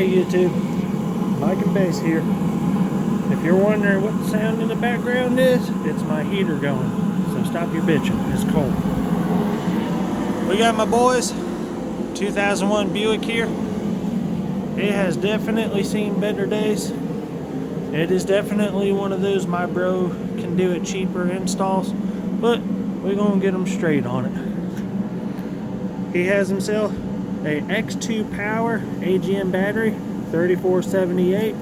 Hey YouTube, Mike and Bass here. If you're wondering what the sound in the background is, it's my heater going. So stop your bitching, it's cold. We got my boys, 2001 Buick here. It has definitely seen better days. It is definitely one of those my bro can do it cheaper installs, but we're gonna get him straight on it. He has himself a X2 Power AGM battery, 3478.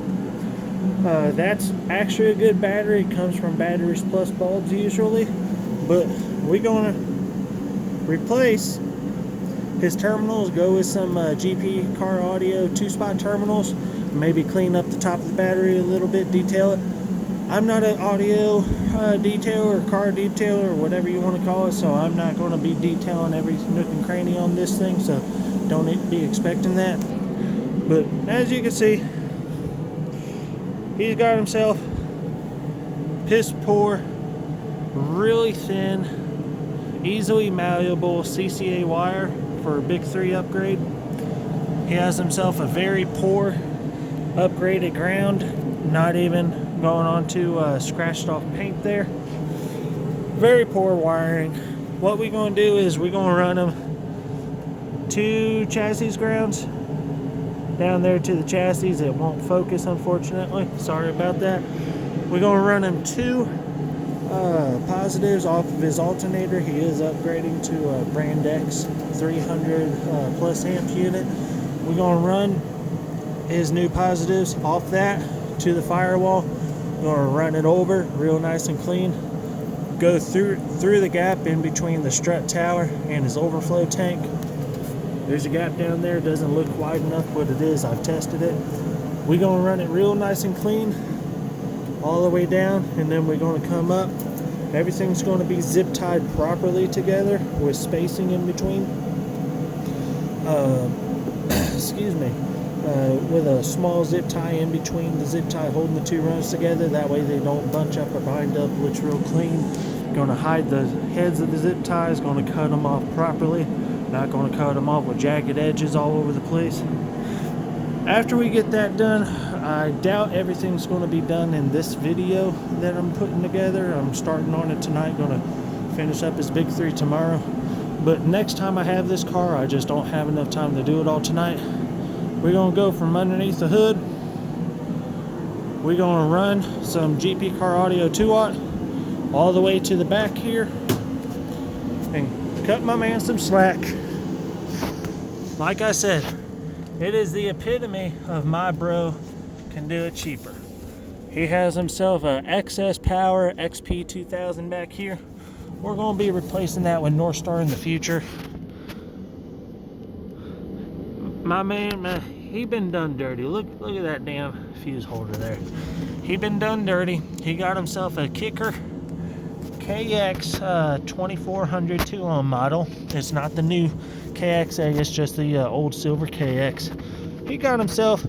That's actually a good battery. It comes from Batteries Plus bulbs usually, but we're gonna replace his terminals, go with some GP car audio 2-spot terminals, maybe clean up the top of the battery a little bit, detail it. I'm not an audio detailer or car detailer or whatever you want to call it, so I'm not going to be detailing every nook and cranny on this thing, so don't be expecting that. But as you can see, he's got himself piss poor, really thin, easily malleable CCA wire for a Big 3 upgrade. He has himself a very poor upgraded ground, not even going on to scratched off paint there. Very poor wiring. What we're going to do is we're going to run him 2 chassis grounds down there to the chassis. It won't focus, unfortunately. Sorry about that. We're going to run him 2 positives off of his alternator. He is upgrading to a Brand X 300 plus amp unit. We're going to run his new positives off that to the firewall. We're going to run it over real nice and clean. Go through the gap in between the strut tower and his overflow tank. There's a gap down there. It doesn't look wide enough, but it is. I've tested it. We're going to run it real nice and clean all the way down, and then we're going to come up. Everything's going to be zip tied properly together with spacing in between. Excuse me. With a small zip tie in between the zip tie holding the 2 runs together. That way they don't bunch up or bind up. Looks real clean. Going to hide the heads of the zip ties. Going to cut them off properly. Not going to cut them off with jagged edges all over the place. After we get that done, I doubt everything's going to be done in this video that I'm putting together. I'm starting on it tonight. Going to finish up his Big 3 tomorrow. But next time I have this car, I just don't have enough time to do it all tonight. We're going to go from underneath the hood. We're going to run some GP car audio 2-watt all the way to the back here and cut my man some slack. Like I said, it is the epitome of my bro can do it cheaper. He has himself a XS Power XP 2000 back here. We're going to be replacing that with Northstar in the future. My man, he been done dirty. Look at that damn fuse holder there. He been done dirty. He got himself a Kicker KX 2400 2-ohm model. It's not the new KXA, it's just the old silver KX. He got himself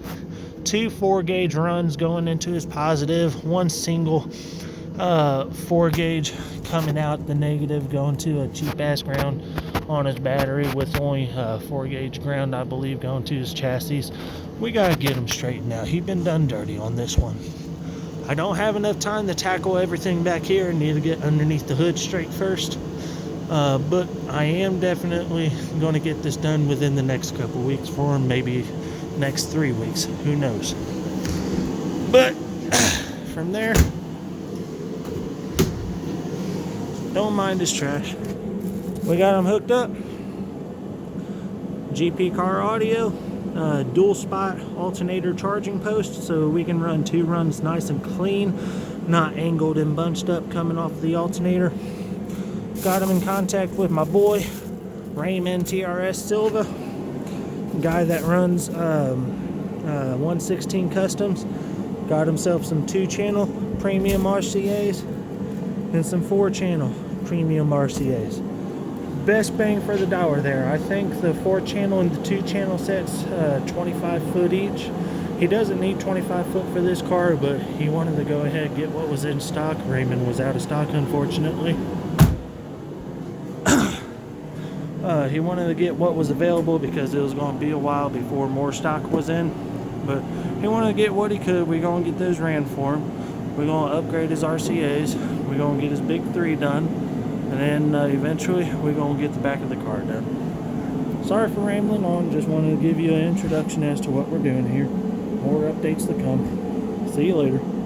2 4-gauge runs going into his positive, 1 single 4-gauge coming out the negative, going to a cheap ass ground on his battery with only 4-gauge ground, I believe, going to his chassis. We gotta get him straightened out. He's been done dirty on this one. I don't have enough time to tackle everything back here. I need to get underneath the hood straight first. But I am definitely going to get this done within the next couple weeks for him, maybe next 3 weeks. Who knows? But from there, don't mind his trash. We got him hooked up. GP car audio, dual spot alternator charging post, so we can run 2 runs nice and clean, not angled and bunched up coming off the alternator. Got him in contact with my boy Raymond TRS Silva, guy that runs 116 Customs. Got himself some 2-channel premium RCAs and some 4-channel premium RCAs. Best bang for the dollar there. I think the 4-channel and the 2-channel sets 25 foot each. He doesn't need 25 foot for this car, but he wanted to go ahead and get what was in stock. Raymond was out of stock, unfortunately. He wanted to get what was available because it was going to be a while before more stock was in. But he wanted to get what he could. We're going to get those ran for him. We're going to upgrade his RCAs. We're going to get his big 3 done. And then eventually we're going to get the back of the car done. Sorry for rambling on. Just wanted to give you an introduction as to what we're doing here. More updates to come. See you later.